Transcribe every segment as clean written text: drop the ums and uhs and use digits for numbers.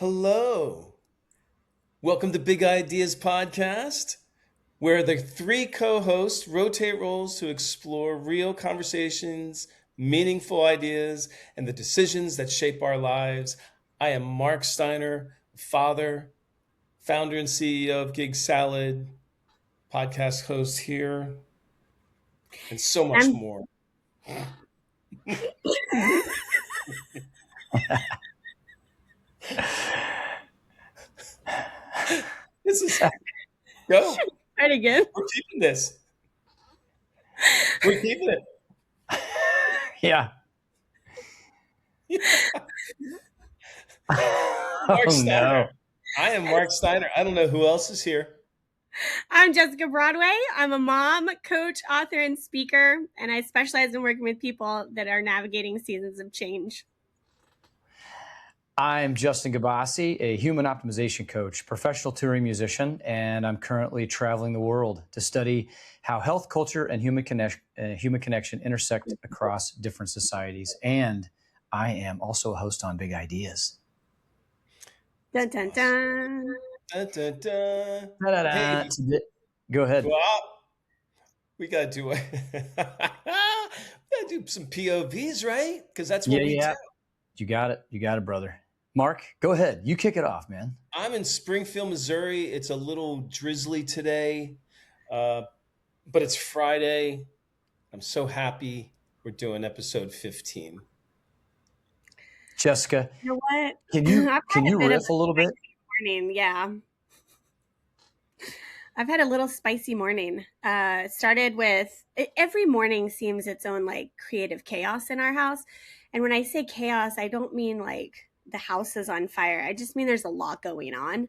Hello. Welcome to Big Ideas Podcast, where the three co hosts rotate roles to explore real conversations, meaningful ideas, and the decisions that shape our lives. I am Mark Steiner, father, founder and CEO of Gig Salad, podcast host here, and so much I'm more. This is go. right again. We're keeping this. We're keeping it. Yeah. Mark Oh Steiner. no. I am Mark Steiner. I don't know who else is here. I'm Jessica Broadway. I'm a mom, coach, author, and speaker, and I specialize in working with people that are navigating seasons of change. I'm Justin Gabassi, a human optimization coach, professional touring musician, and I'm currently traveling the world to study how health, culture, and human connection intersect across different societies. And I am also a host on Big Ideas. Dun dun dun. Dun, dun, dun. Da-da-da. Hey, Go ahead. well, we gotta do we gotta do some POVs, right? Because that's what we do. You got it. You got it, brother. Mark, go ahead. You kick it off, man. I'm in Springfield, Missouri. It's a little drizzly today, but it's Friday. I'm so happy we're doing episode 15. Jessica, You know what? can you I've had a bit of riff a little bit? Morning, yeah. I've had a little spicy morning. Started with every morning seems its own like creative chaos in our house. And when I say chaos, I don't mean like the house is on fire. I just mean there's a lot going on.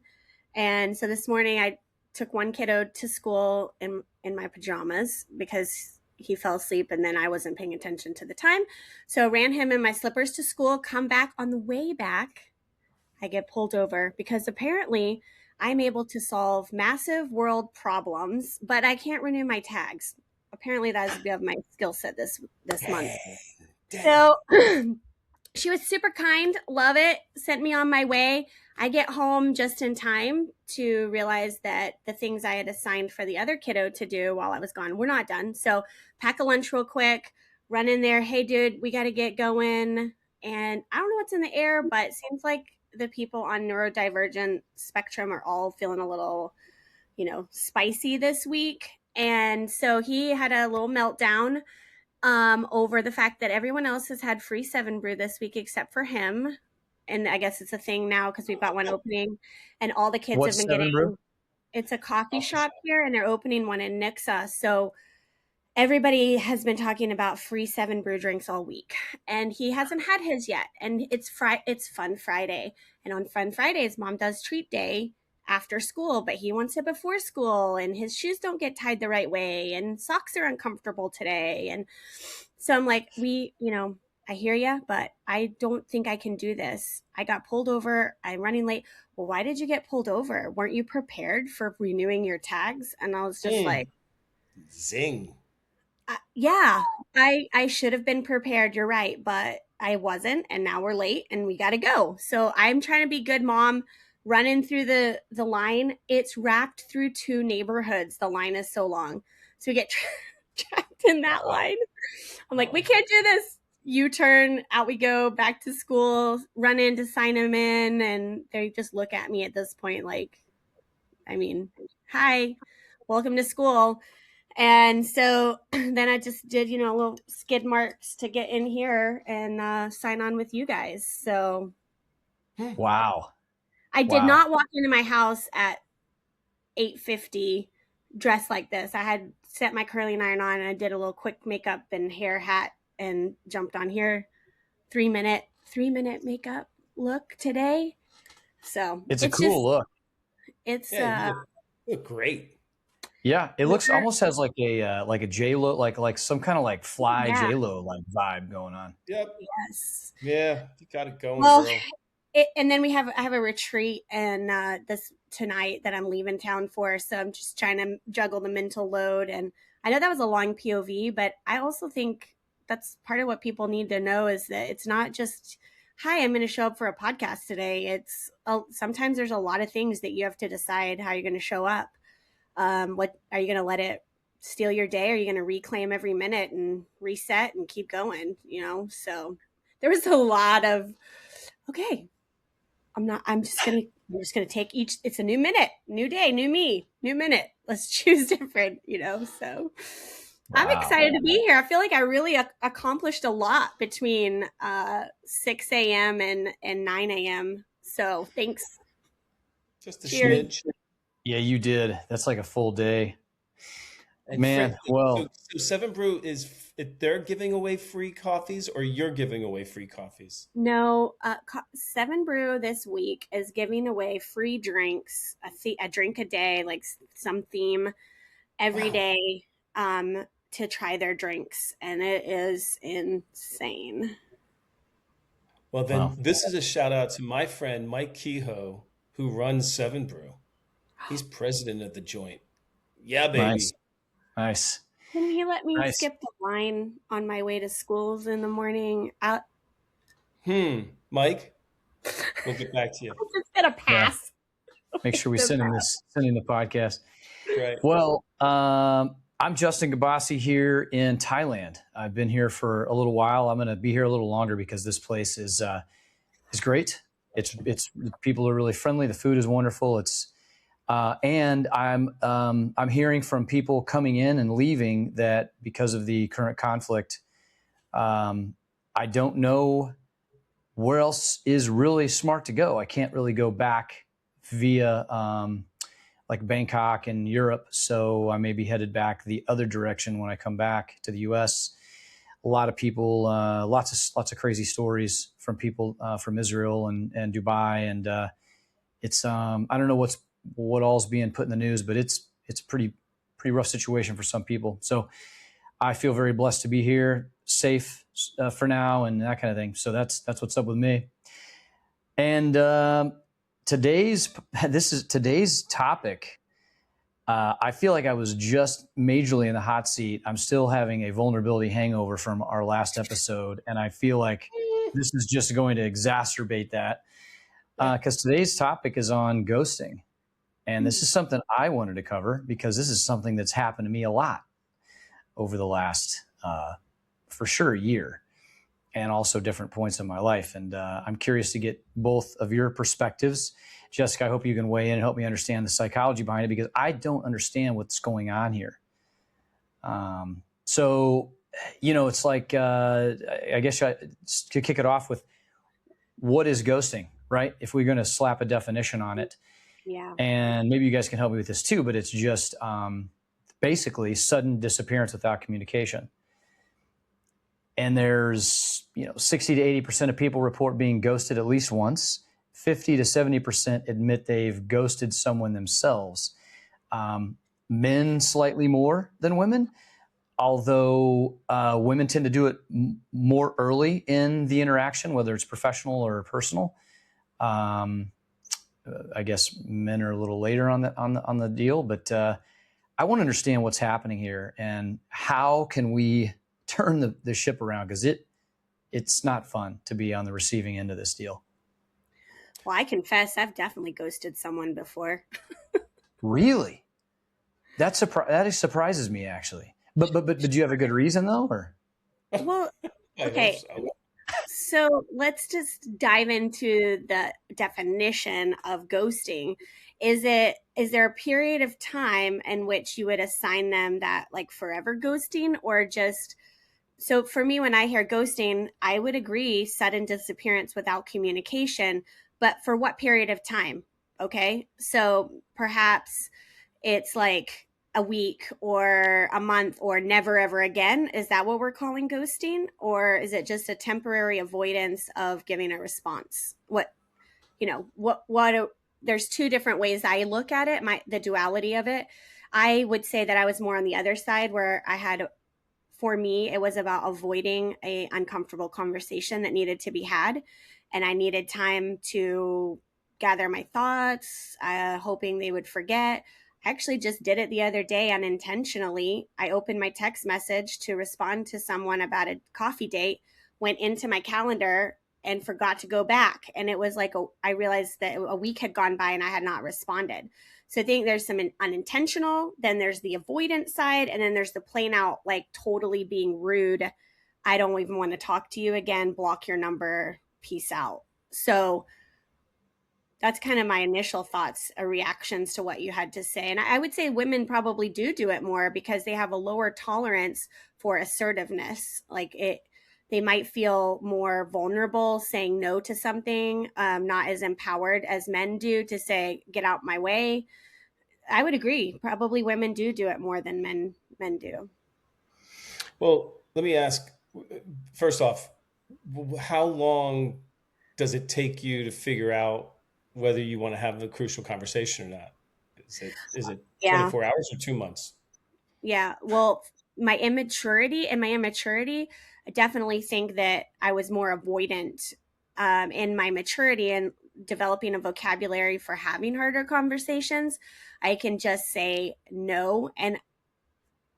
And so this morning I took one kiddo to school in my pajamas because he fell asleep and then I wasn't paying attention to the time. So ran him in my slippers to school, come back. On the way back, I get pulled over because apparently I'm able to solve massive world problems, but I can't renew my tags. Apparently that's above my skill set this month. Dang. So she was super kind, love it, sent me on my way. I get home just in time to realize that the things I had assigned for the other kiddo to do while I was gone were not done. So pack a lunch real quick, run in there. Hey, dude, we got to get going. And I don't know what's in the air, but it seems like the people on neurodivergent spectrum are all feeling a little, spicy this week. And so he had a little meltdown over the fact that everyone else has had free 7 Brew this week except for him. And I guess it's a thing now because we've got one opening and all the kids What's have been 7 getting, Brew? It's a coffee shop here and they're opening one in Nixa. So everybody has been talking about free 7 Brew drinks all week and he hasn't had his yet. And it's Fun Friday. And on Fun Fridays, mom does treat day after school, but he wants it before school and his shoes don't get tied the right way and socks are uncomfortable today. And so I'm like, I hear you, but I don't think I can do this. I got pulled over. I'm running late. Well, why did you get pulled over? Weren't you prepared for renewing your tags? And I was just like, zing. Yeah, I should have been prepared. You're right, but I wasn't. And now we're late and we got to go. So I'm trying to be good mom, running through the line. It's wrapped through 2 neighborhoods. The line is so long. So we get trapped in that line. I'm like, we can't do this. U-turn, out we go, back to school, run in to sign them in. And they just look at me at this point like, hi, welcome to school. And so then I just did, little skid marks to get in here and sign on with you guys. So Wow. I did not walk into my house at 8:50 dressed like this. I had set my curling iron on and I did a little quick makeup and hair hat and jumped on here. 3-minute makeup look today. So it's a cool look. It's you look great. Yeah, it looks almost has like a J-Lo, like some kind of like fly J-Lo like vibe going on. Yep. Yes. Yeah, you got it going, well, girl. And then I have a retreat and this tonight that I'm leaving town for. So I'm just trying to juggle the mental load. And I know that was a long POV, but I also think that's part of what people need to know is that it's not just hi, I'm going to show up for a podcast today. Sometimes there's a lot of things that you have to decide how you're going to show up. What are you going to let it steal your day? Are you going to reclaim every minute and reset and keep going? So there was a lot of, okay, I'm just gonna take it's a new minute, new day, new me, new minute. Let's choose different, so I'm Wow. excited to be here. I feel like I really accomplished a lot between 6 a.m. and 9 a.m. So thanks. Just a Cheers. smidge. Yeah, you did. That's like a full day. And Man, well, so Seven Brew they're giving away free coffees, or you're giving away free coffees? No, Seven Brew this week is giving away free drinks, a drink a day, like some theme every Wow. day, to try their drinks, and it is insane. Well, then wow. this is a shout out to my friend Mike Kehoe, who runs Seven Brew. He's president of the joint. Yeah, Nice. baby. Nice. Can you let me Nice. skip the line on my way to schools in the morning? Mike, we'll get back to you. I'm just gonna Yeah. pass. Make sure we send him the podcast. Right. Well, I'm Justin Gabasi here in Thailand. I've been here for a little while. I'm going to be here a little longer because this place is great. It's people are really friendly. The food is wonderful. And I'm hearing from people coming in and leaving that because of the current conflict, I don't know where else is really smart to go. I can't really go back via like Bangkok and Europe. So I may be headed back the other direction when I come back to the U.S. A lot of people, lots of crazy stories from people from Israel and Dubai, and it's I don't know what all's being put in the news, but it's pretty rough situation for some people. So I feel very blessed to be here, safe for now, and that kind of thing. So that's what's up with me. And today's topic. I feel like I was just majorly in the hot seat. I'm still having a vulnerability hangover from our last episode, and I feel like this is just going to exacerbate that because today's topic is on ghosting. And this is something I wanted to cover because this is something that's happened to me a lot over the last, for sure, year, and also different points in my life. And I'm curious to get both of your perspectives. Jessica, I hope you can weigh in and help me understand the psychology behind it because I don't understand what's going on here. So, it's like, I guess to kick it off with, what is ghosting, right? If we're going to slap a definition on it. Yeah. And maybe you guys can help me with this too, but it's just basically sudden disappearance without communication. And there's, 60 to 80% of people report being ghosted at least once. 50 to 70% admit they've ghosted someone themselves. Men slightly more than women, although women tend to do it more early in the interaction, whether it's professional or personal. I guess men are a little later on the deal, but I want to understand what's happening here and how can we turn the ship around, because it's not fun to be on the receiving end of this deal. Well, I confess, I've definitely ghosted someone before. Really? That surprises me, actually. But do you have a good reason though, or? Well, okay. I hope So let's just dive into the definition of ghosting. Is there a period of time in which you would assign them that like forever ghosting, or just, so for me, when I hear ghosting, I would agree sudden disappearance without communication, but for what period of time? Okay. So perhaps it's like a week or a month or never ever again. Is that what we're calling ghosting? Or is it just a temporary avoidance of giving a response? There's two different ways I look at it, the duality of it. I would say that I was more on the other side where for me, it was about avoiding a uncomfortable conversation that needed to be had. And I needed time to gather my thoughts, hoping they would forget. I actually just did it the other day unintentionally. I opened my text message to respond to someone about a coffee date, went into my calendar and forgot to go back. And it was like, I realized that a week had gone by and I had not responded. So I think there's some unintentional, then there's the avoidance side, and then there's the plain out, like totally being rude. I don't even want to talk to you again, block your number, peace out. So that's kind of my initial thoughts or reactions to what you had to say. And I would say women probably do it more because they have a lower tolerance for assertiveness. Like they might feel more vulnerable saying no to something, not as empowered as men do to say, get out my way. I would agree. Probably women do it more than men do. Well, let me ask, first off, how long does it take you to figure out whether you want to have a crucial conversation or not? Is it Yeah. 24 hours or 2 months? Yeah. Well, my immaturity, I definitely think that I was more avoidant in my maturity and developing a vocabulary for having harder conversations. I can just say no. And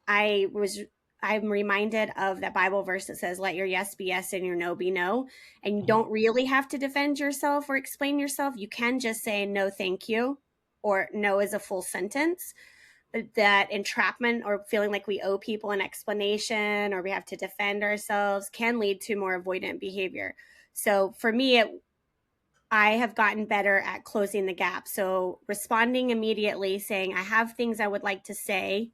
I'm reminded of that Bible verse that says, let your yes be yes and your no be no. And you don't really have to defend yourself or explain yourself. You can just say no, thank you, or no is a full sentence. But that entrapment or feeling like we owe people an explanation or we have to defend ourselves can lead to more avoidant behavior. So for me, I have gotten better at closing the gap. So responding immediately, saying, I have things I would like to say.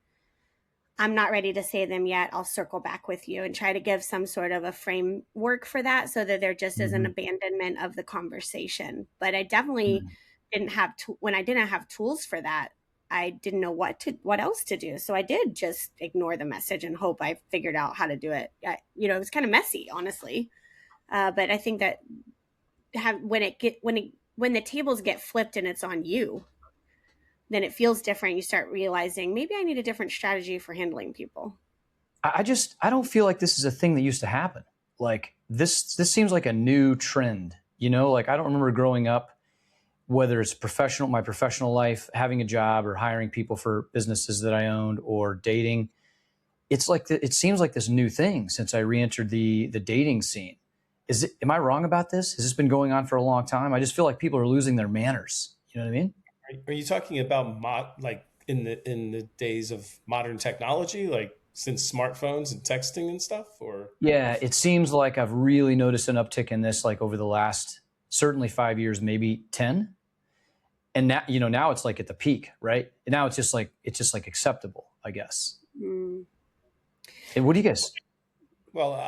I'm not ready to say them yet. I'll circle back with you, and try to give some sort of a framework for that so that there just is an abandonment of the conversation. But I definitely didn't have, when I didn't have tools for that, I didn't know what else to do. So I did just ignore the message and hope I figured out how to do it. It was kind of messy, honestly. But I think that when the tables get flipped and it's on you, then it feels different. You start realizing maybe I need a different strategy for handling people. I don't feel like this is a thing that used to happen. Like this seems like a new trend, like I don't remember growing up, whether it's my professional life, having a job or hiring people for businesses that I owned or dating. It's like, it seems like this new thing since I re-entered the dating scene. Am I wrong about this? Has this been going on for a long time? I just feel like people are losing their manners. You know what I mean? Are you talking about like in the days of modern technology, like since smartphones and texting and stuff, or? Yeah, it seems like I've really noticed an uptick in this, like over the last certainly 5 years, maybe 10. And now, now it's like at the peak, right? And now it's just like acceptable, I guess. And what do you guys? Well,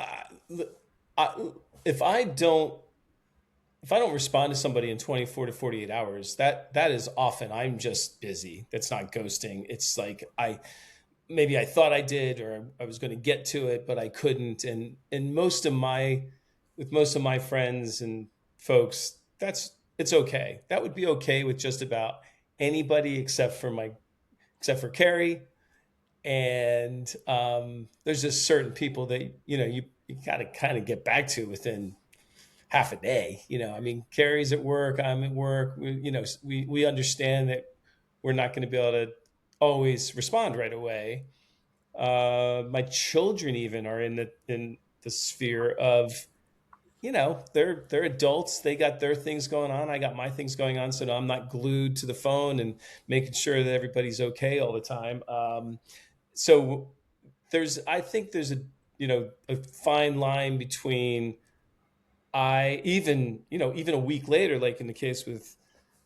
if I don't respond to somebody in 24 to 48 hours, that is often I'm just busy. That's not ghosting. It's like maybe I thought I did, or I was going to get to it, but I couldn't. And with most of my friends and folks, it's okay. That would be okay with just about anybody except for Carrie. And there's just certain people that you got to kind of get back to within half a day. I mean, Carrie's at work, I'm at work. We understand that we're not going to be able to always respond right away. My children even are in the sphere of, they're adults. They got their things going on. I got my things going on. So I'm not glued to the phone and making sure that everybody's okay all the time. So I think there's a fine line between even a week later, like in the case with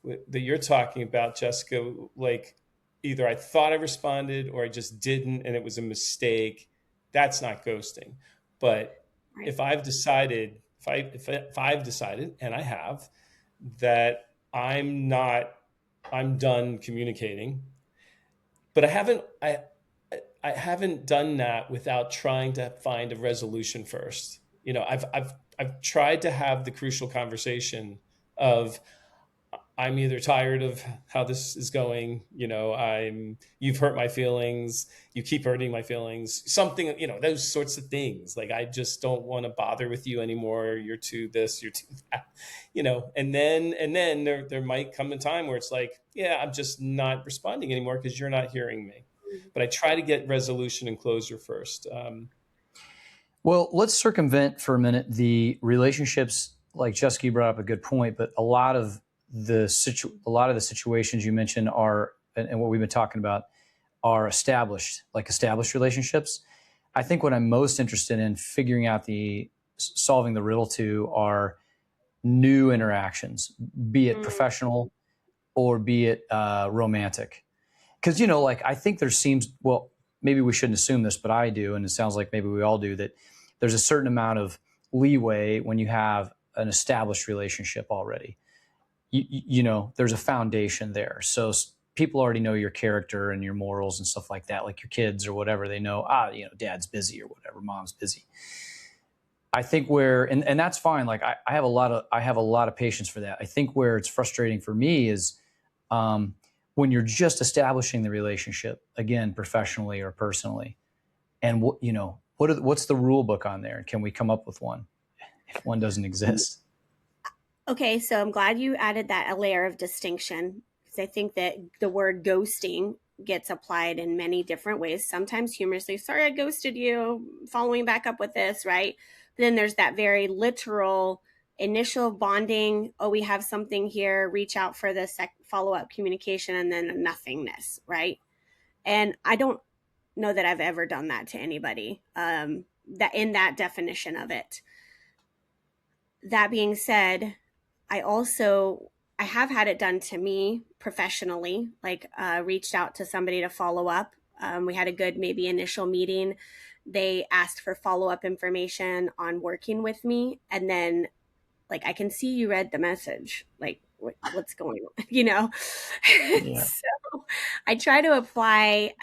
that you're talking about, Jessica, like either I thought I responded or I just didn't, and it was a mistake. That's not ghosting. But Right. if I've decided, and I have, that I'm done communicating, but I haven't done that without trying to find a resolution first. I've tried to have the crucial conversation of, I'm either tired of how this is going, you've hurt my feelings, you keep hurting my feelings, something, those sorts of things. Like, I just don't want to bother with you anymore. You're too this, you're too that, and then there might come a time where it's like, yeah, I'm just not responding anymore because you're not hearing me. But I try to get resolution and closure first. Well, let's circumvent for a minute the relationships like Jessica, you brought up a good point, but a lot of the situations you mentioned are, and what we've been talking about, are established relationships. I think what I'm most interested in figuring out solving the riddle to are new interactions, be it professional or be it romantic. Because, like, I think well, maybe we shouldn't assume this, but I do, and it sounds like maybe we all do, that there's a certain amount of leeway when you have an established relationship already. There's a foundation there. So people already know your character and your morals and stuff like that, like your kids or whatever. They know, dad's busy or whatever, mom's busy. I think and that's fine. Like I have a lot of patience for that. I think where it's frustrating for me is when you're just establishing the relationship, again, professionally or personally, and what's the rule book on there? Can we come up with one if one doesn't exist? Okay, so I'm glad you added a layer of distinction, because I think that the word ghosting gets applied in many different ways. Sometimes humorously, sorry, I ghosted you, following back up with this, right? But then there's that very literal initial bonding. Oh, we have something here, reach out for the follow-up communication, and then nothingness, right? And I don't know that I've ever done that to anybody, that in that definition of it. That being said, I have had it done to me professionally, like reached out to somebody to follow up. We had a good maybe initial meeting. They asked for follow-up information on working with me. And then like, I can see you read the message. Like, what's going on? Yeah. So I try to apply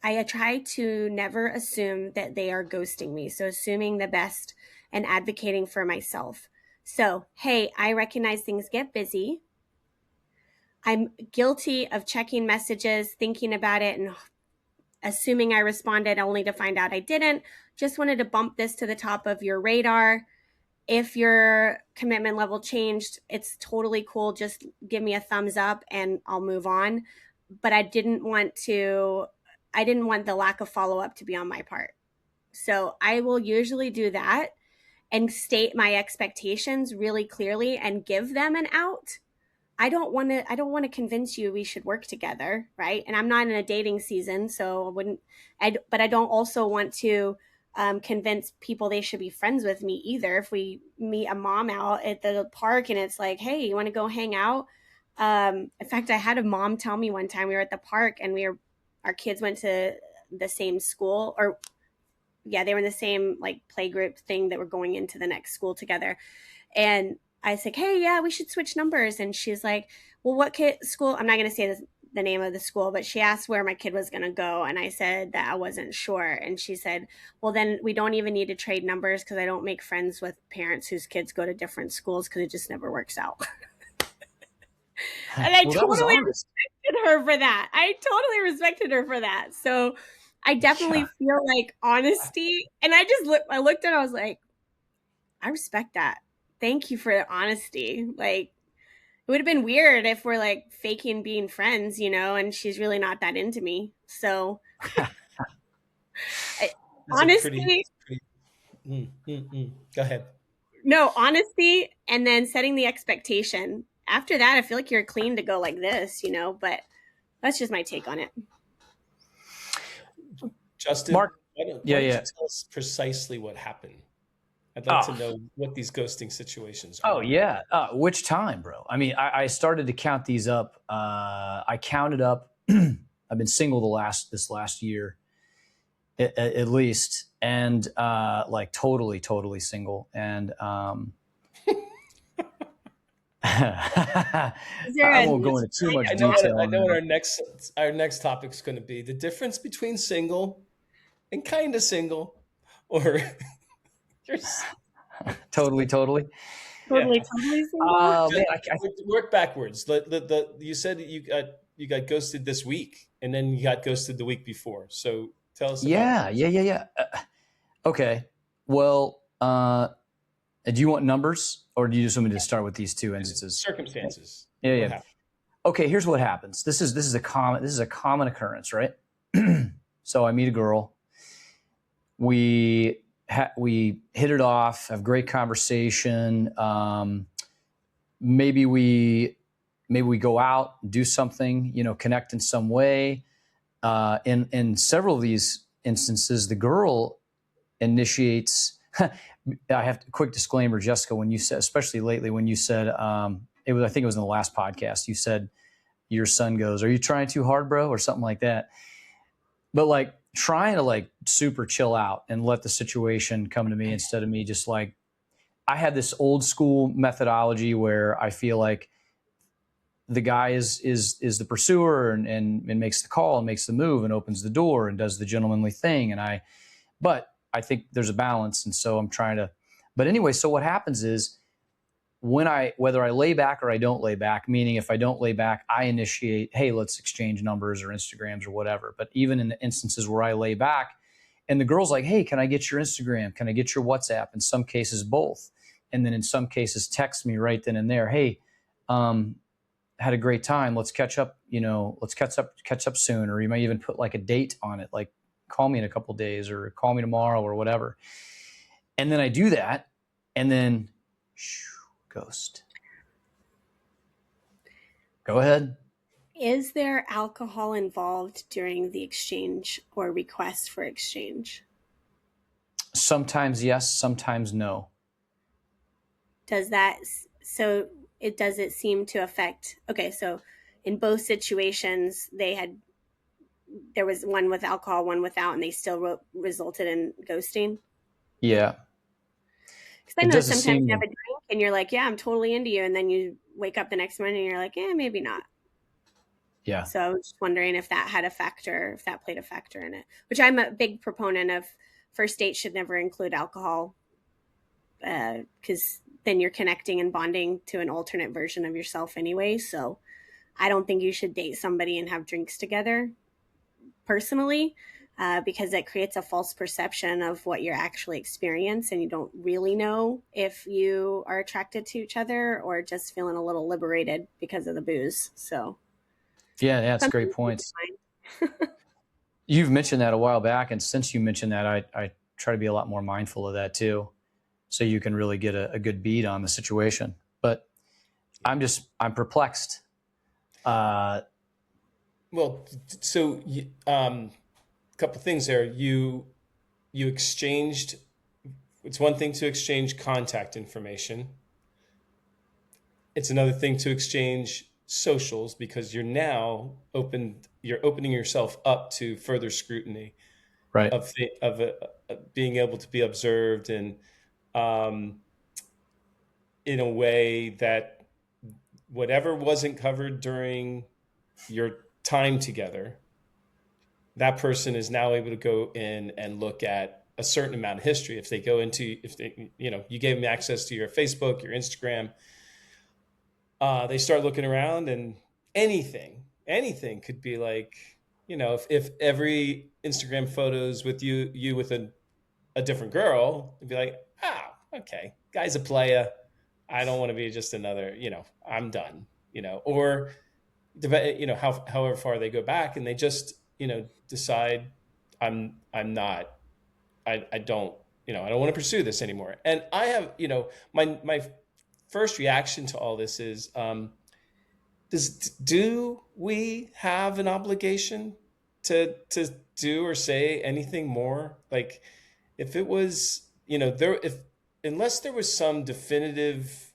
I try to never assume that they are ghosting me. So assuming the best and advocating for myself. So, hey, I recognize things get busy. I'm guilty of checking messages, thinking about it, and assuming I responded only to find out I didn't. Just wanted to bump this to the top of your radar. If your commitment level changed, it's totally cool. Just give me a thumbs up and I'll move on. But I didn't want the lack of follow-up to be on my part. So I will usually do that and state my expectations really clearly and give them an out. I don't want to convince you we should work together, right? And I'm not in a dating season, so but I don't also want to convince people they should be friends with me either. If we meet a mom out at the park and it's like, hey, you want to go hang out? In fact, I had a mom tell me one time, we were at the park and our kids went to the same school, or they were in the same like play group thing that were going into the next school together. And I said, hey, yeah, we should switch numbers. And she's like, well, what school? I'm not going to say the name of the school, but she asked where my kid was going to go. And I said that I wasn't sure. And she said, well, then we don't even need to trade numbers, because I don't make friends with parents whose kids go to different schools, because it just never works out. And I totally respected her for that. So I definitely feel like honesty. And I looked at her, I was like, I respect that. Thank you for the honesty. Like, it would have been weird if we're like faking being friends, and she's really not that into me. So honesty. Go ahead. No, honesty, and then setting the expectation. After that, I feel like you're clean to go like this, but that's just my take on it. Justin, Mark, why don't you tell us precisely what happened? I'd like to know what these ghosting situations are. Oh, yeah. Which time, bro? I mean, I started to count these up. I counted up. I've been single this last year, at least, and like totally single. And I won't go into too much detail. I know what our next topic is going to be: the difference between single and kind of single, or totally single. Work backwards. You said you got ghosted this week, and then you got ghosted the week before. So tell us. Yeah. Okay. Well, do you want numbers, or do you just want me to start with these two instances? Circumstances. Yeah. Okay. Here's what happens. This is a common occurrence, right? So I meet a girl. We we hit it off, have great conversation. Maybe we go out, do something, connect in some way. In several of these instances, the girl initiates. I have to, quick disclaimer, Jessica, when you said, especially lately, when you said, I think it was in the last podcast, you said your son goes, "Are you trying too hard, bro?" or something like that. But like trying to like super chill out and let the situation come to me instead of me just like, I had this old school methodology where I feel like the guy is the pursuer and makes the call and makes the move and opens the door and does the gentlemanly thing. But I think there's a balance. And so I'm trying to, but anyway, so what happens is whether I lay back or I don't lay back, meaning if I don't lay back, I initiate, hey, let's exchange numbers or Instagrams or whatever. But even in the instances where I lay back and the girl's like, hey, can I get your Instagram? Can I get your WhatsApp? In some cases, both. And then in some cases, text me right then and there. Hey, had a great time. Let's catch up, let's catch up soon. Or you might even put like a date on it, like call me in a couple of days or call me tomorrow or whatever. And then I do that. And then ghost. Go ahead. Is there alcohol involved during the exchange or request for exchange? Sometimes yes, sometimes no. Does it seem to affect, okay, so in both situations, there was one with alcohol, one without, and they still resulted in ghosting? Yeah. Because I know sometimes you have a drink and you're like, yeah, I'm totally into you. And then you wake up the next morning and you're like, yeah, maybe not. Yeah. So I was just wondering if that had a factor, if that played a factor in it, which I'm a big proponent of. First dates should never include alcohol because then you're connecting and bonding to an alternate version of yourself anyway. So I don't think you should date somebody and have drinks together personally. Because it creates a false perception of what you're actually experiencing, and you don't really know if you are attracted to each other or just feeling a little liberated because of the booze. So, yeah, that's great points. You've mentioned that a while back, and since you mentioned that, I try to be a lot more mindful of that too, so you can really get a good beat on the situation. But I'm perplexed. Well, so couple things there. You exchanged. It's one thing to exchange contact information. It's another thing to exchange socials because you're opening yourself up to further scrutiny, right, of being able to be observed and in a way that whatever wasn't covered during your time together, that person is now able to go in and look at a certain amount of history. If you gave them access to your Facebook, your Instagram, they start looking around and anything could be like, if every Instagram photos with you with a different girl, it'd be like, okay, guy's a playa. I don't want to be just another, I'm done, or, however far they go back and they just, decide I'm not, I don't, I don't want to pursue this anymore. And I have, my first reaction to all this is, do we have an obligation to do or say anything more? Like, if it was, unless there was some definitive,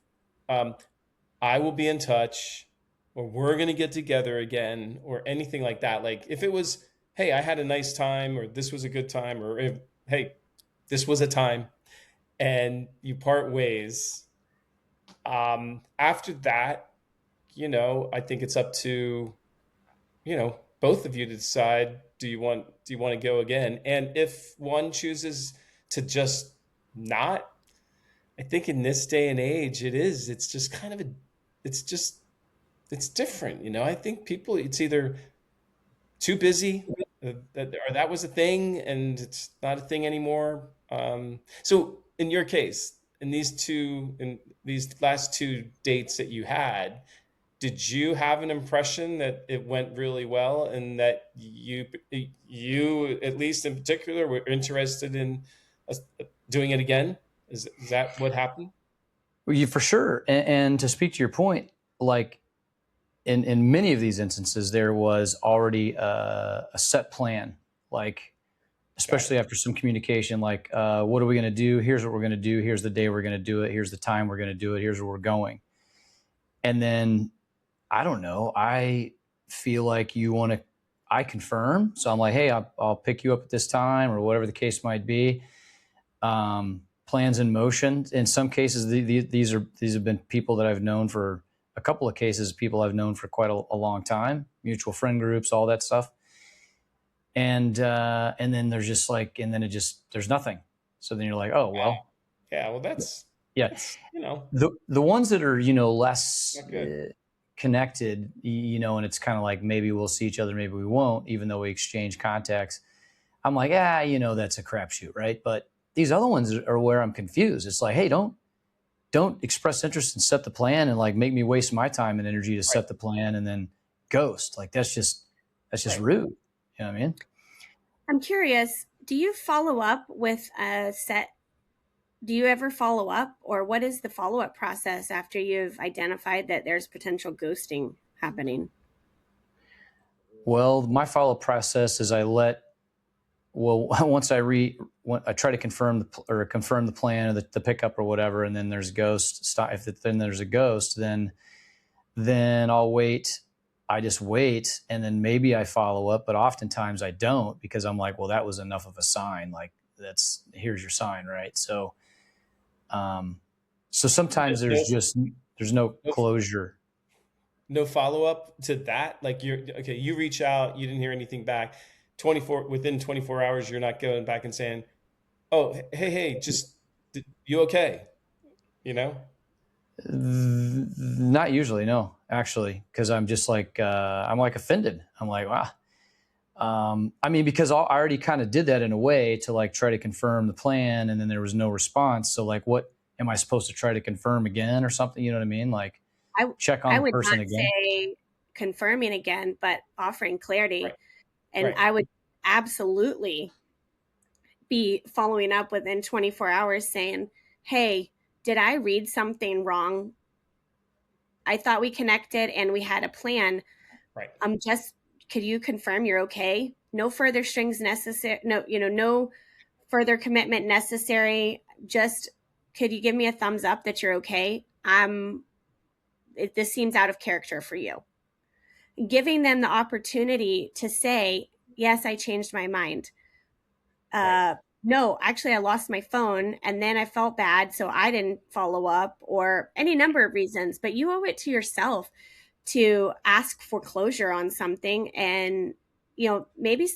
I will be in touch, or we're going to get together again, or anything like that. Like, if it was, hey, I had a nice time, or this was a good time, or hey, this was a time, and you part ways. After that, I think it's up to, both of you to decide, do you want to go again? And if one chooses to just not, I think in this day and age, it's just kind of it's different. I think people, it's either too busy, or that was a thing and it's not a thing anymore. So in your case, in these last two dates that you had, did you have an impression that it went really well and that you at least in particular were interested in doing it again? Is that what happened? Well, you for sure. And to speak to your point, like in many of these instances, there was already a set plan, like especially after some communication, like what are we going to do? Here's what we're going to do. Here's the day we're going to do it. Here's the time we're going to do it. Here's where we're going. And then I don't know. I feel like I confirm. So I'm like, hey, I'll pick you up at this time or whatever the case might be. Plans in motion. In some cases, these have been people that I've known for a couple of cases, people I've known for quite a long time, mutual friend groups, all that stuff. And then there's just like, and then there's nothing. So then you're like, oh, well. Yeah. Well, that's the ones that are, less connected, and it's kind of like, maybe we'll see each other, maybe we won't, even though we exchange contacts. I'm like, that's a crapshoot, right? But these other ones are where I'm confused. It's like, hey, don't express interest and set the plan and like make me waste my time and energy to set the plan and then ghost. Like that's just rude. You know what I mean? I'm curious, do you follow up with a set? Do you ever follow up, or what is the follow-up process after you've identified that there's potential ghosting happening? Well, my follow-up process is once I try to confirm the plan or the pickup or whatever, and then there's a ghost. Then there's a ghost, then I'll wait. I just wait, and then maybe I follow up, but oftentimes I don't, because I'm like, well, that was enough of a sign. Like here's your sign, right? So, sometimes there's no closure. No follow up to that. Like you reach out, you didn't hear anything back. Within 24 hours, you're not going back and saying, oh, hey, just, you okay? Not usually, no, actually, because I'm just like, I'm like offended. I'm like, wow. I mean, because I already kind of did that in a way to like try to confirm the plan, and then there was no response. So like, what am I supposed to try to confirm again or something? You know what I mean? Like check on the person again. I would not say confirming again, but offering clarity. Right. And I would absolutely be following up within 24 hours saying, hey, did I read something wrong? I thought we connected and we had a plan. Right. Could you confirm you're okay? No further strings necessary. No further commitment necessary. Just, could you give me a thumbs up that you're okay? This seems out of character for you. Giving them the opportunity to say, yes, I changed my mind. No, actually, I lost my phone and then I felt bad, so I didn't follow up, or any number of reasons. But you owe it to yourself to ask for closure on something. And, maybe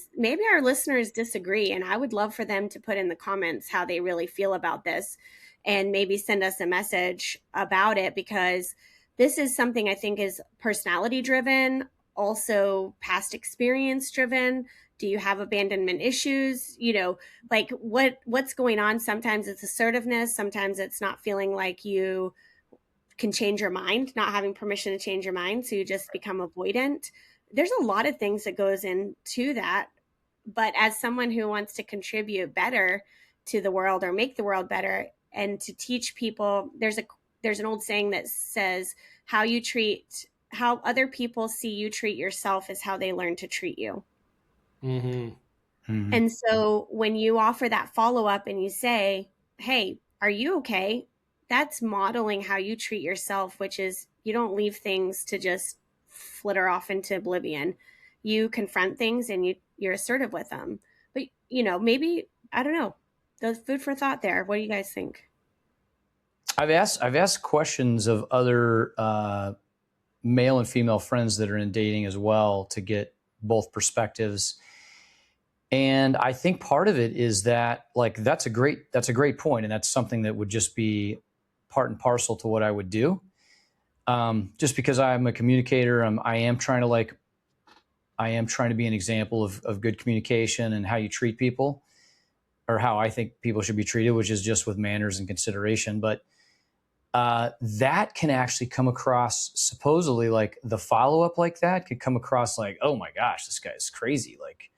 our listeners disagree, and I would love for them to put in the comments how they really feel about this, and maybe send us a message about it, because this is something I think is personality driven, also past experience driven. Do you have abandonment issues? Like what's going on? Sometimes it's assertiveness. Sometimes it's not feeling like you can change your mind, not having permission to change your mind. So you just become avoidant. There's a lot of things that goes into that. But as someone who wants to contribute better to the world or make the world better and to teach people, there's an old saying that says, how other people see you treat yourself is how they learn to treat you. Mm-hmm. Mm-hmm. And so when you offer that follow-up and you say, hey, are you okay? That's modeling how you treat yourself, which is you don't leave things to just flitter off into oblivion. You confront things and you're assertive with them. But, maybe, I don't know, the food for thought there. What do you guys think? I've asked questions of other male and female friends that are in dating as well to get both perspectives. And I think part of it is that, like, that's a great point. And that's something that would just be part and parcel to what I would do. Just because I'm a communicator, I am trying to be an example of good communication and how you treat people, or how I think people should be treated, which is just with manners and consideration. But that can actually come across, supposedly, like the follow-up like that could come across like, oh my gosh, this guy is crazy. Like,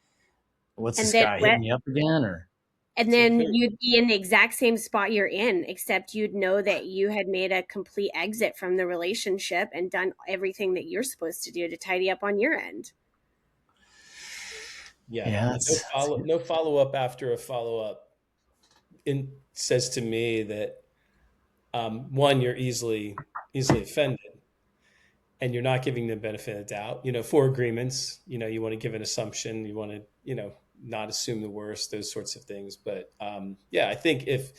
what's this guy hitting me up again? Or And So then very, you'd be in the exact same spot you're in, except you'd know that you had made a complete exit from the relationship and done everything that you're supposed to do to tidy up on your end. yeah, Yeah, no that's follow, good. no follow up after a follow up. It says to me that one, you're easily offended, and you're not giving the benefit of the doubt. For agreements, you want to give an assumption, you want to, not assume the worst, those sorts of things. But yeah, I think if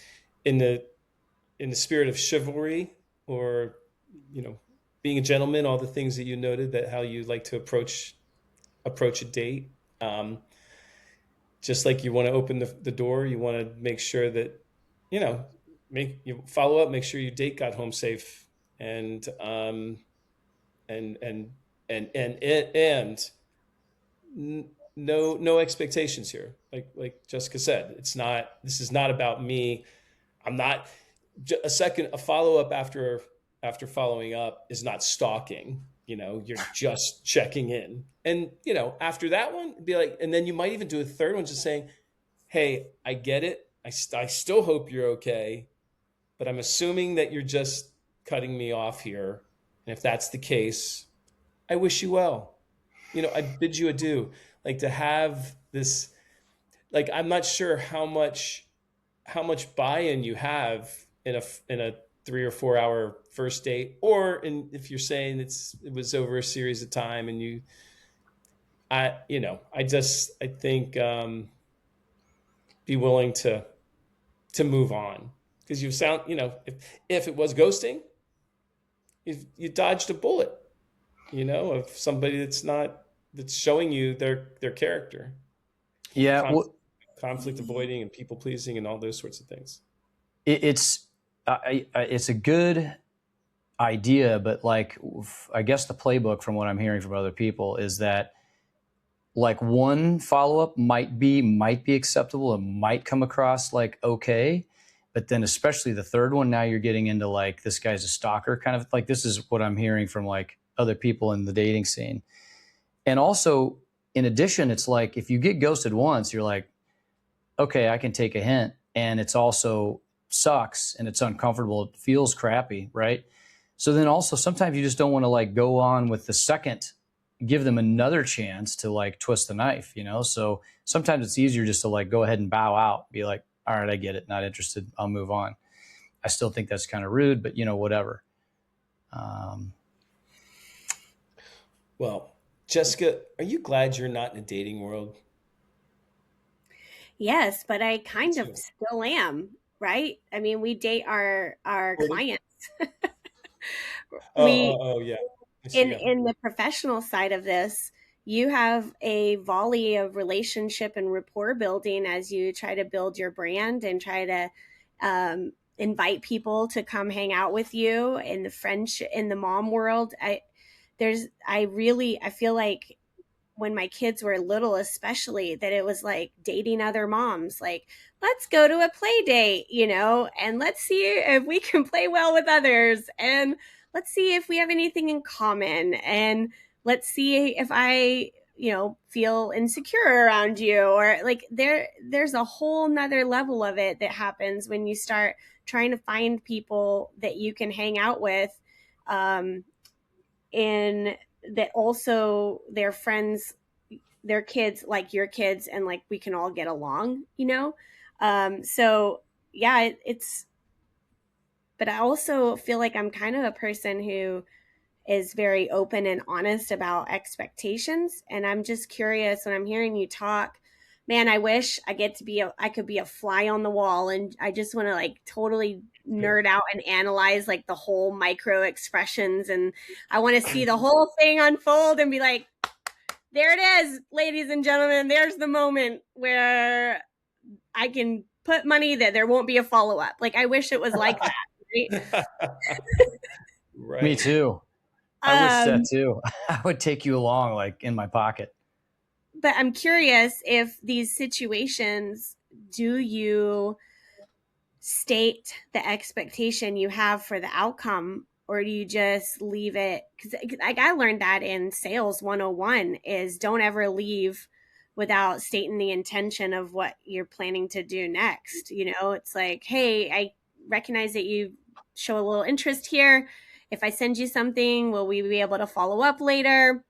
in the in the spirit of chivalry, or you know, being a gentleman, all the things that you noted, that how you like to approach a date. Just like you want to open the door, you want to make sure that you know make you follow up, make sure your date got home safe, and and and and no expectations here. Like Jessica said, this is not about me. I'm not a follow up after following up is not stalking. You're just checking in, and after that one, be like, and then you might even do a third one, just saying, hey, I get it. I still hope you're okay, but I'm assuming that you're just cutting me off here. And if that's the case, I wish you well. I bid you adieu. Like, to have this, like, I'm not sure how much buy-in you have in a 3 or 4 hour first date, or if you're saying it was over a series of time, and I think, be willing to move on, because you sound, if it was ghosting, you dodged a bullet, of somebody that's showing you their character, Yeah, conflict, conflict avoiding and people pleasing and all those sorts of things. it's it's a good idea, but like I guess the playbook from what I'm hearing from other people is that like one follow up might be acceptable and might come across like okay, but then especially the third one, now you're getting into like this guy's a stalker kind of like this is what I'm hearing from like other people in the dating scene. And also in addition, it's like if you get ghosted once, you're like, okay, I can take a hint, and it's also sucks and it's uncomfortable. It feels crappy, right? So then also sometimes you just don't want to like go on with the second, give them another chance to like twist the knife. So sometimes it's easier just to like go ahead and bow out, be like, all right, I get it, not interested, I'll move on. I still think that's kind of rude, but whatever. Um, Well, Jessica, are you glad you're not in a dating world? Yes, but I Me kind of too. still am, right? I mean, we date our 40? clients. Oh, We oh, oh, yeah. I see. in Yeah. in the professional side of this, you have a volley of relationship and rapport building as you try to build your brand and try to invite people to come hang out with you in the friendship in the mom world. I feel like when my kids were little, especially, that it was like dating other moms, like, let's go to a play date, and let's see if we can play well with others, and let's see if we have anything in common, and let's see if I feel insecure around you, or like there's a whole nother level of it that happens when you start trying to find people that you can hang out with, um, and that also their friends, their kids like your kids, and like we can all get along. So yeah, it's but I also feel like I'm kind of a person who is very open and honest about expectations, and I'm just curious when I'm hearing you talk. Man, I wish I could be a fly on the wall, and I just want to like totally nerd out and analyze like the whole micro expressions, and I want to see the whole thing unfold and be like, there it is, ladies and gentlemen. There's the moment where I can put money that there won't be a follow up. Like, I wish it was like that, right? Me Right. too. I wish that Um, too. I would take you along like in my pocket. but I'm curious if these situations, do you state the expectation you have for the outcome, or do you just leave it? Because like I learned that in sales 101 is don't ever leave without stating the intention of what you're planning to do next. It's like, hey, I recognize that you show a little interest here. If I send you something, will we be able to follow up later?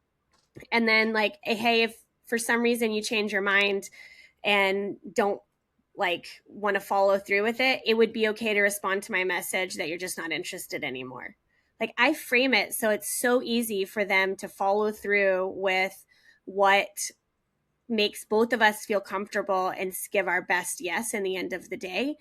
And then, like, hey, if for some reason you change your mind and don't want to follow through with it, it would be okay to respond to my message that you're just not interested anymore. Like, I frame it so it's so easy for them to follow through with what makes both of us feel comfortable and give our best yes in the end of the day.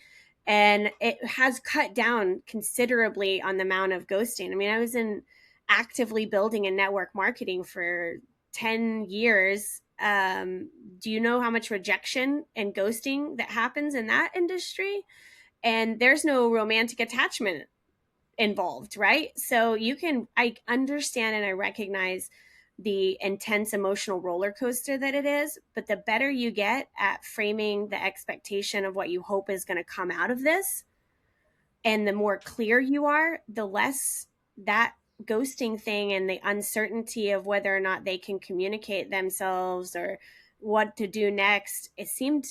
And it has cut down considerably on the amount of ghosting. I mean, I was in actively building in network marketing for 10 years. Do you know how much rejection and ghosting that happens in that industry? And there's no romantic attachment involved, right? So I understand and I recognize the intense emotional roller coaster that it is, but the better you get at framing the expectation of what you hope is going to come out of this, and the more clear you are, the less that ghosting thing and the uncertainty of whether or not they can communicate themselves or what to do next, it seemed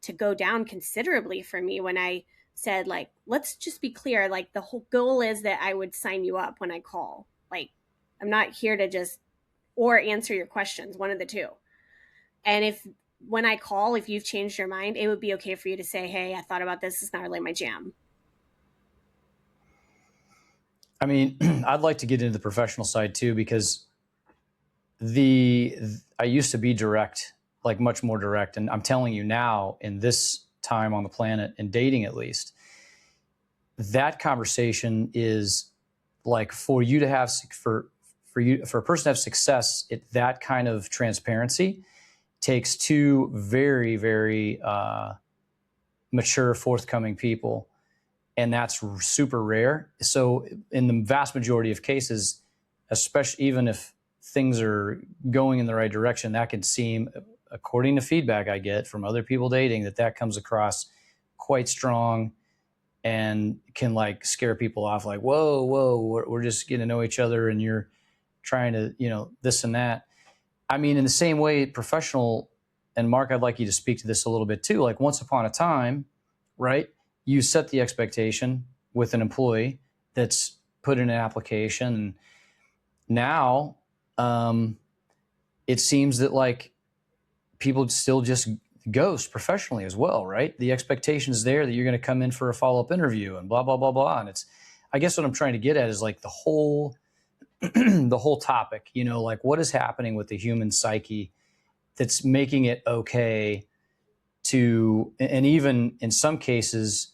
to go down considerably for me when I said, like, let's just be clear. Like, the whole goal is that I would sign you up when I call. Like, I'm not here to just or answer your questions, one of the two. And if when I call, if you've changed your mind, it would be okay for you to say, hey, I thought about this. It's not really my jam. I mean, I'd like to get into the professional side too, because I used to be direct, like much more direct. And I'm telling you now, in this time on the planet, in dating at least, that conversation is like, for you to have, for a person to have success at that kind of transparency takes two very, very mature, forthcoming people. And that's super rare. So in the vast majority of cases, especially even if things are going in the right direction, that can seem, according to feedback I get from other people dating, that comes across quite strong and can like scare people off. Like, whoa, we're just getting to know each other and you're trying to, this and that. I mean, in the same way, professional, and Mark, I'd like you to speak to this a little bit too. Like, once upon a time, right? You set the expectation with an employee that's put in an application. And now it seems that like people still just ghost professionally as well, right? The expectation is there that you're going to come in for a follow-up interview and blah, blah, blah, blah. And I guess what I'm trying to get at is like the whole topic, like what is happening with the human psyche that's making it okay to, and even in some cases,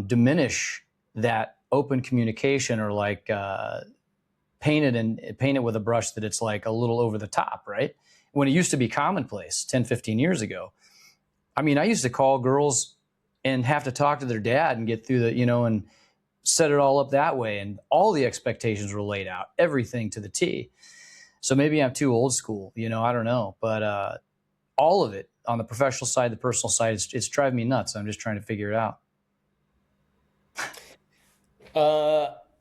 diminish that open communication, or like paint it with a brush that it's like a little over the top, right? When it used to be commonplace 10, 15 years ago. I mean, I used to call girls and have to talk to their dad and get through and set it all up that way. And all the expectations were laid out, everything to the T. So maybe I'm too old school, I don't know. But all of it on the professional side, the personal side, it's driving me nuts. I'm just trying to figure it out.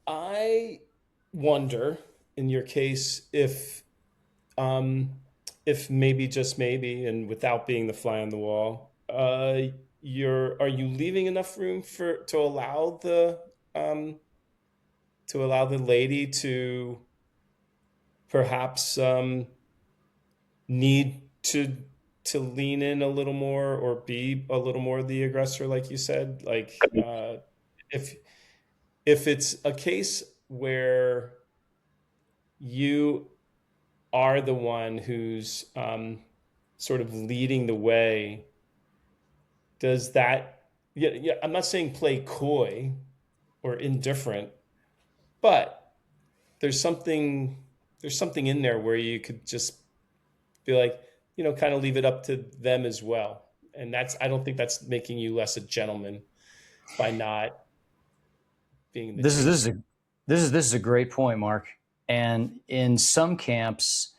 I wonder, in your case, if maybe, just maybe, and without being the fly on the wall, are you leaving enough room to allow the lady to perhaps need to lean in a little more or be a little more the aggressor, like you said, like if it's a case where you are the one who's sort of leading the way, does that, yeah, I'm not saying play coy or indifferent, but there's something in there where you could just be like, kind of leave it up to them as well. And I don't think that's making you less a gentleman by not being the This is a great point, Mark. And in some camps,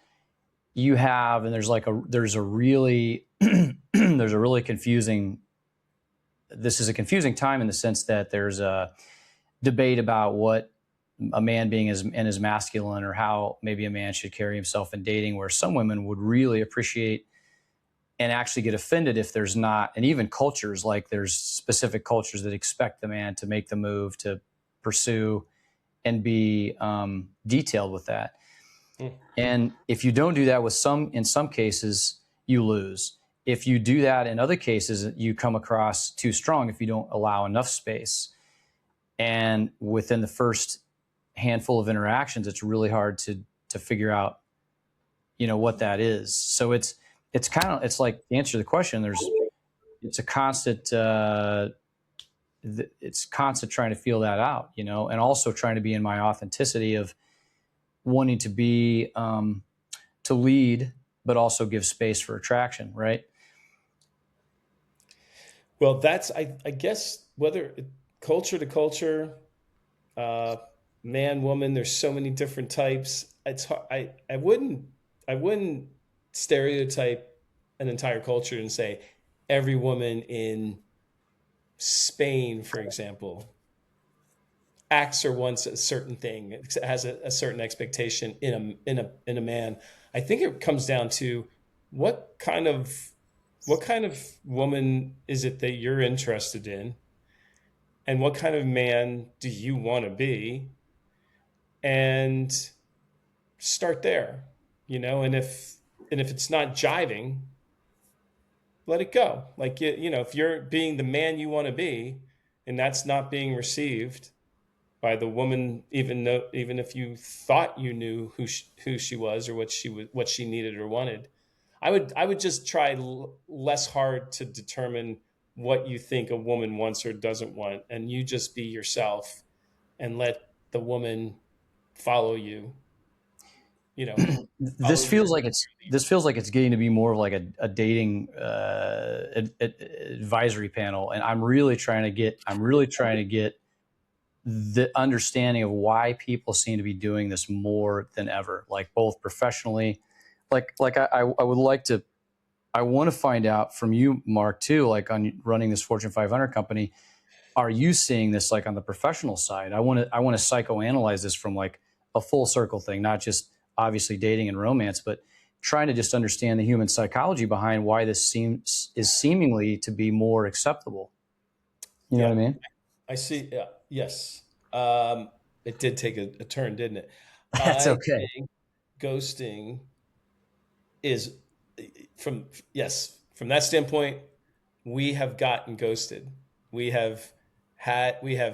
you have, and there's a really there's a really confusing. This is a confusing time in the sense that there's a debate about what a man being is masculine, or how maybe a man should carry himself in dating, where some women would really appreciate and actually get offended if there's not. And even cultures, like there's specific cultures that expect the man to make the move, to pursue and be detailed with that. And if you don't do that in some cases, you lose. If you do that in other cases, you come across too strong if you don't allow enough space. And within the first handful of interactions, it's really hard to figure out, what that is. So it's like, to answer the question, it's a constant, it's constant trying to feel that out, and also trying to be in my authenticity of wanting to be, to lead, but also give space for attraction. Right. Well, that's, I guess, whether culture to culture, uh, man, woman, there's so many different types. It's hard, I wouldn't stereotype an entire culture and say every woman in Spain, for example, acts or wants a certain thing, has a certain expectation in a man. I think it comes down to what kind of what kind of woman is it that you're interested in, and what kind of man do you want to be, and start there, and if it's not jiving, let it go. Like, if you're being the man you want to be, and that's not being received by the woman, even if you thought you knew who she was, or what she needed or wanted, I would just try less hard to determine what you think a woman wants or doesn't want, and you just be yourself and let the woman follow you. You know, this follow your. feels like it's getting to be more of like a dating advisory panel, and I'm really trying to get the understanding of why people seem to be doing this more than ever, like both professionally, I would like to, I want to find out from you, Mark, too, like on running this Fortune 500 company, are you seeing this like on the professional side? I want to psychoanalyze this from like a full circle thing, not just obviously dating and romance, but trying to just understand the human psychology behind why this is seemingly to be more acceptable. You know Yeah, what I mean? I see. Yeah, yes. It did take a turn, didn't it? That's I okay. think ghosting is, from yes, from that standpoint, we have gotten ghosted. We have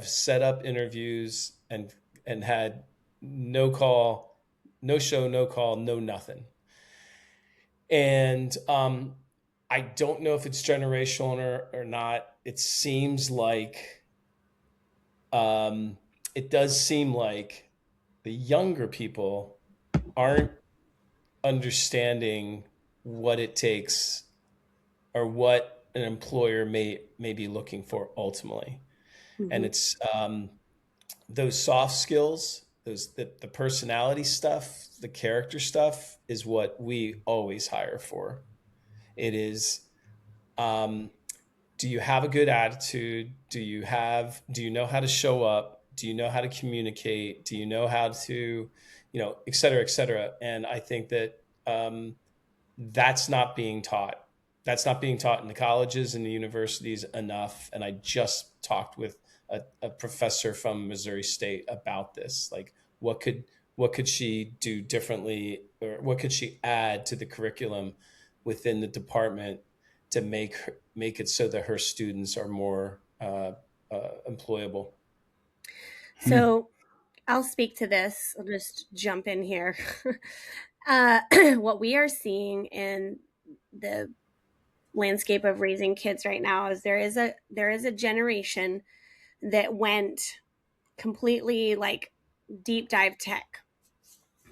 set up interviews and had no call, no show, no call, no nothing. And I don't know if it's generational or not. Um, it does seem like the younger people aren't understanding what it takes, or what an employer may be looking for ultimately. And Mhm. it's those soft skills, the personality stuff, the character stuff is what we always hire for. It is, um, do you have a good attitude? Do you know how to show up? Do you know how to communicate? Do you know how to, et cetera, et cetera? And I think that, that's not being taught. That's not being taught in the colleges and the universities enough. And I just talked with a professor from Missouri State about this. Like, what could she do differently, or what could she add to the curriculum within the department to make it so that her students are more employable. Hmm. So I'll speak to this. I'll just jump in here. What we are seeing in the landscape of raising kids right now is there is a generation that went completely like deep dive tech.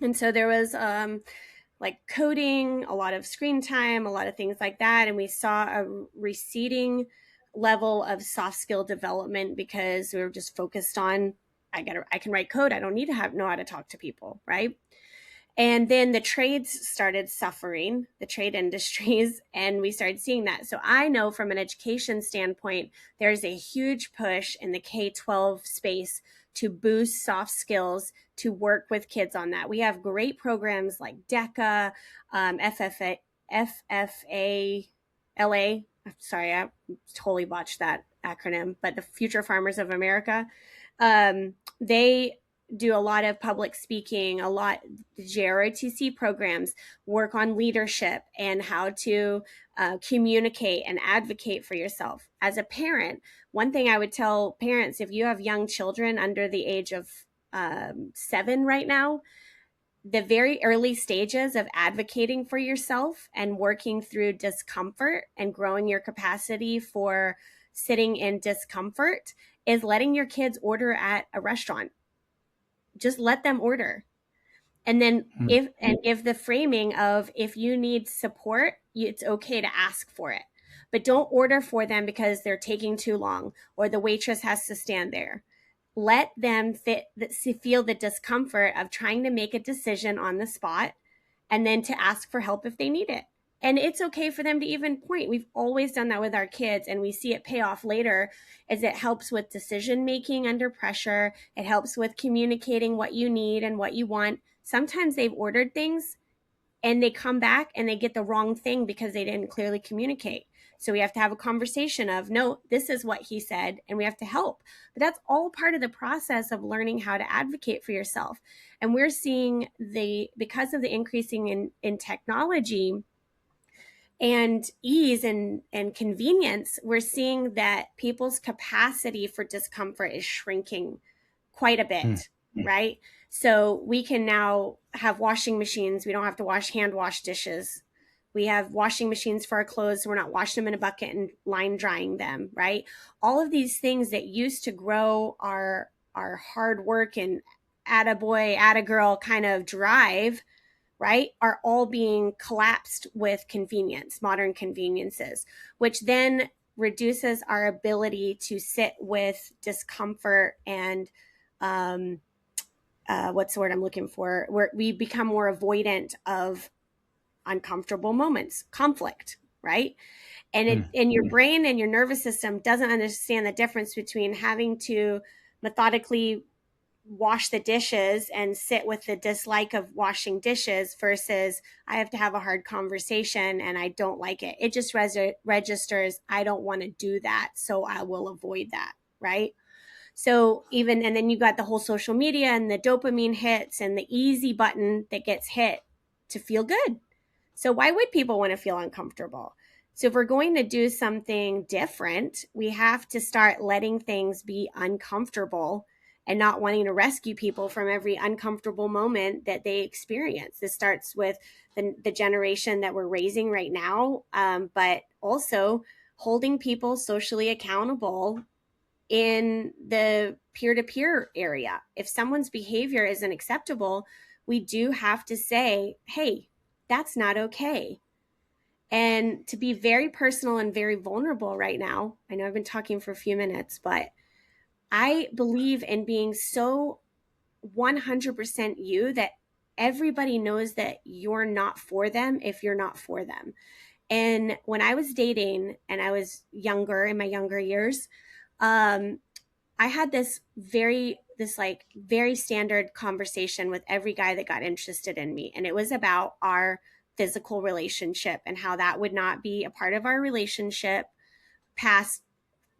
And so there was like coding, a lot of screen time, a lot of things like that. And we saw a receding level of soft skill development because we were just focused on I can write code. I don't need to know how to talk to people, right? And then the trades started suffering, the trade industries, and we started seeing that. So I know from an education standpoint, there's a huge push in the K-12 space to boost soft skills, to work with kids on that. We have great programs like DECA, FFA, LA. Sorry, I totally botched that acronym, but the Future Farmers of America. They do a lot of public speaking, a lot JROTC programs, work on leadership and how to communicate and advocate for yourself. As a parent, one thing I would tell parents, if you have young children under the age of 7 right now, the very early stages of advocating for yourself and working through discomfort and growing your capacity for sitting in discomfort is letting your kids order at a restaurant. Just let them order. And then if the framing of, if you need support, it's okay to ask for it. But don't order for them because they're taking too long or the waitress has to stand there. Let them feel the discomfort of trying to make a decision on the spot, and then to ask for help if they need it. And it's okay for them to even point. We've always done that with our kids, and we see it pay off later as it helps with decision making under pressure. It helps with communicating what you need and what you want. Sometimes they've ordered things and they come back and they get the wrong thing because they didn't clearly communicate. So we have to have a conversation of, no, this is what he said, and we have to help. But that's all part of the process of learning how to advocate for yourself. And we're seeing because of the increasing in technology and ease and convenience, we're seeing that people's capacity for discomfort is shrinking quite a bit, right? So we can now have washing machines. We don't have to hand wash dishes. We have washing machines for our clothes, so we're not washing them in a bucket and line drying them, right? All of these things that used to grow our hard work and attaboy, attagirl kind of drive, right, are all being collapsed with convenience, modern conveniences, which then reduces our ability to sit with discomfort and what's the word I'm looking for? Where we become more avoidant of uncomfortable moments, conflict, right? And your brain and your nervous system doesn't understand the difference between having to methodically wash the dishes and sit with the dislike of washing dishes versus I have to have a hard conversation and I don't like it. It just registers, I don't want to do that, so I will avoid that, right? So and then you got the whole social media and the dopamine hits and the easy button that gets hit to feel good. So why would people want to feel uncomfortable? So if we're going to do something different, we have to start letting things be uncomfortable and not wanting to rescue people from every uncomfortable moment that they experience. This starts with the generation that we're raising right now, but also holding people socially accountable in the peer-to-peer area. If someone's behavior isn't acceptable, we do have to say, hey, that's not okay. And to be very personal and very vulnerable right now, I know I've been talking for a few minutes, but I believe in being so 100% you that everybody knows that you're not for them if you're not for them. And when I was dating and I was younger, in my younger years, I had this very standard conversation with every guy that got interested in me. And it was about our physical relationship and how that would not be a part of our relationship past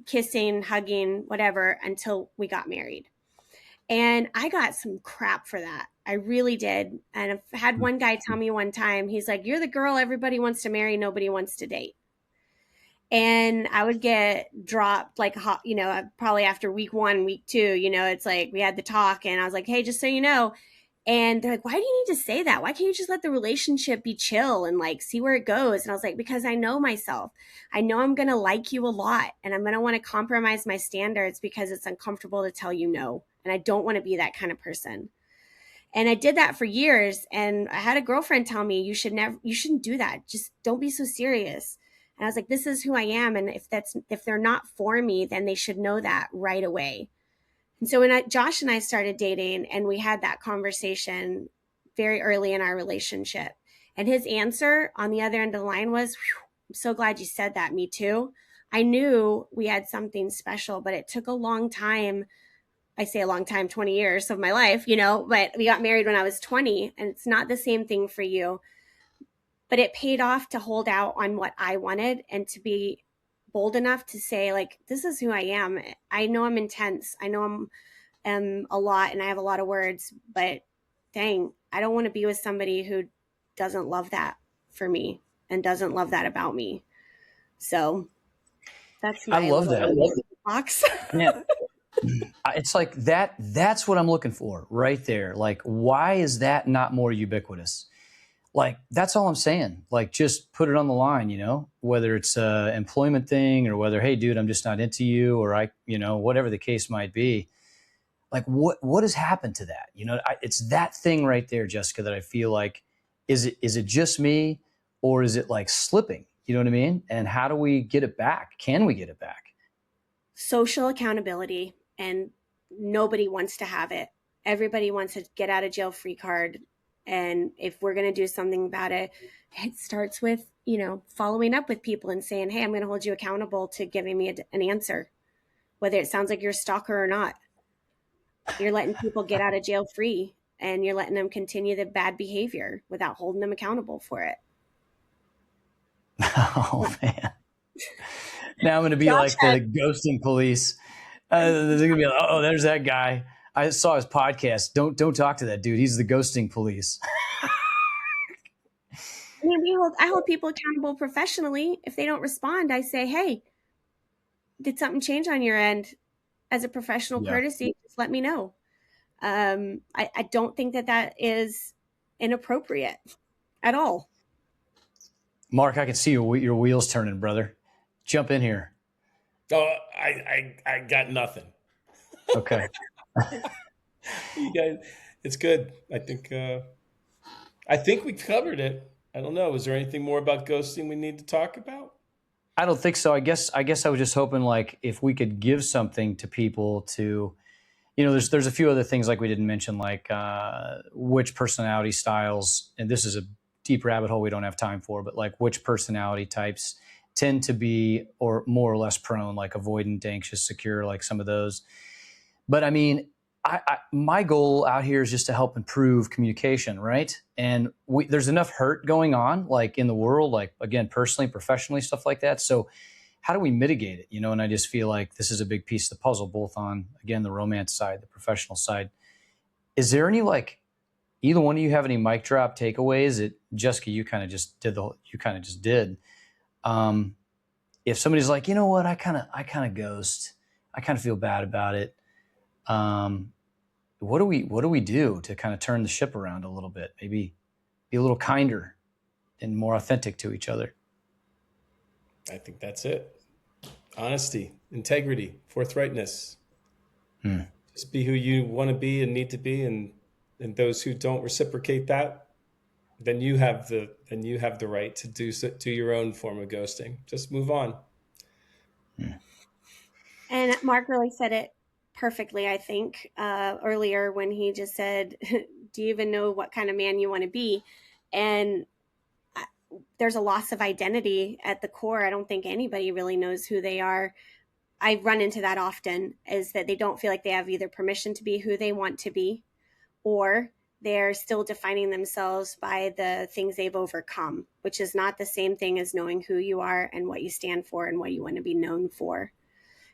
kissing, hugging, whatever, until we got married. And I got some crap for that. I really did. And I've had one guy tell me one time, he's like, you're the girl everybody wants to marry, nobody wants to date. And I would get dropped like, probably after week 1, week 2, it's like we had the talk and I was like, hey, just so you know. And they're like, why do you need to say that? Why can't you just let the relationship be chill and like see where it goes? And I was like, because I know myself. I know I'm going to like you a lot and I'm going to want to compromise my standards because it's uncomfortable to tell you no. And I don't want to be that kind of person. And I did that for years. And I had a girlfriend tell me, you shouldn't do that. Just don't be so serious. And I was like, this is who I am. And if they're not for me, then they should know that right away. And so when Josh and I started dating and we had that conversation very early in our relationship, and his answer on the other end of the line was, I'm so glad you said that. Me too. I knew we had something special, but it took a long time. I say a long time, 20 years of my life, but we got married when I was 20, and it's not the same thing for you. but it paid off to hold out on what I wanted and to be bold enough to say, like, this is who I am. I know I'm intense. I know I'm a lot and I have a lot of words, but dang, I don't want to be with somebody who doesn't love that for me and doesn't love that about me. So that's my I love that. box. Yeah. It's like that. That's what I'm looking for right there. Like, why is that not more ubiquitous? Like, that's all I'm saying. Like, just put it on the line, whether it's a employment thing or whether, hey, dude, I'm just not into you, or whatever the case might be. Like, what has happened to that? It's that thing right there, Jessica, that I feel like, is it just me, or is it like slipping? You know what I mean? And how do we get it back? Can we get it back? Social accountability, and nobody wants to have it. Everybody wants a get out of jail free card. And if we're going to do something about it, it starts with, following up with people and saying, hey, I'm going to hold you accountable to giving me an answer, whether it sounds like you're a stalker or not. You're letting people get out of jail free, and you're letting them continue the bad behavior without holding them accountable for it. Oh, man. Now I'm going to be like the ghosting police. They're going to be like, oh, there's that guy. I saw his podcast. Don't talk to that dude. He's the ghosting police. I mean, I hold people accountable professionally. If they don't respond, I say, hey, did something change on your end? As a professional courtesy, just let me know. I don't think that is inappropriate at all. Mark, I can see your wheels turning, brother. Jump in here. Oh, I got nothing. Okay. You guys, it's good. I think we covered it. I don't know. Is there anything more about ghosting we need to talk about? I don't think so. I guess I was just hoping, like, if we could give something to people to, there's a few other things like we didn't mention, like which personality styles, and this is a deep rabbit hole we don't have time for, but like which personality types tend to be or more or less prone, like avoidant, anxious, secure, like some of those. But I mean, my goal out here is just to help improve communication, right? And there's enough hurt going on, like in the world, like, again, personally, professionally, stuff like that. So how do we mitigate it? And I just feel like this is a big piece of the puzzle, both on, again, the romance side, the professional side. Is there any, like, either one of you have any mic drop takeaways that, Jessica, you kind of just did? If somebody's like, you know what, I kind of ghost, I kind of feel bad about it. What do we do to kind of turn the ship around a little bit? Maybe be a little kinder and more authentic to each other. I think that's it. Honesty, integrity, forthrightness. Just be who you want to be and need to be, and those who don't reciprocate that, then you have the right to do your own form of ghosting. Just move on. And Mark really said it perfectly, I think, earlier when he just said, do you even know what kind of man you want to be? And there's a loss of identity at the core. I don't think anybody really knows who they are. I run into that often, is that they don't feel like they have either permission to be who they want to be, or they're still defining themselves by the things they've overcome, which is not the same thing as knowing who you are and what you stand for and what you want to be known for.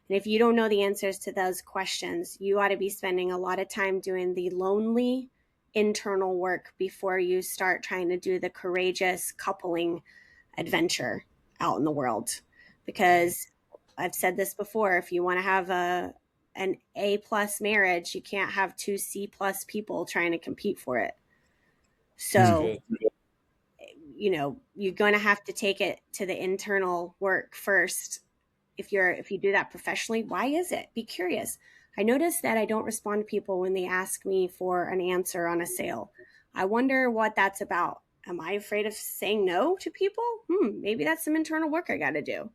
And if you don't know the answers to those questions, you ought to be spending a lot of time doing the lonely internal work before you start trying to do the courageous coupling adventure out in the world. Because I've said this before, if you want to have an A+ marriage, you can't have two C+ people trying to compete for it. So, you're going to have to take it to the internal work first. If you do that professionally, why is it? Be curious. I notice that I don't respond to people when they ask me for an answer on a sale. I wonder what that's about. Am I afraid of saying no to people? Maybe that's some internal work I got to do.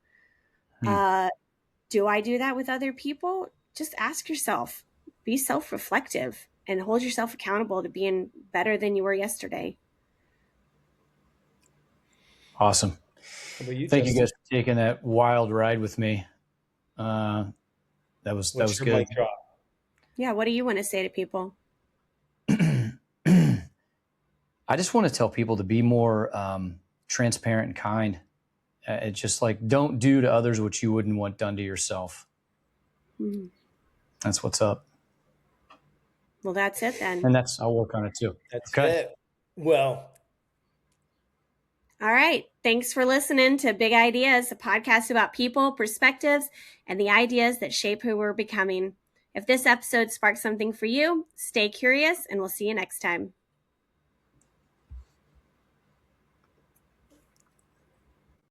Do I do that with other people? Just ask yourself. Be self-reflective and hold yourself accountable to being better than you were yesterday. Awesome. Thank you guys for taking that wild ride with me. That was good. Yeah. What do you want to say to people? I just want to tell people to be more transparent and kind. It's just like, don't do to others what you wouldn't want done to yourself. Mm. That's what's up. Well, that's it then. And I'll work on it too. That's Okay. it. Well, all right. Thanks for listening to Big Ideas, a podcast about people, perspectives, and the ideas that shape who we're becoming. If this episode sparked something for you, stay curious, and we'll see you next time.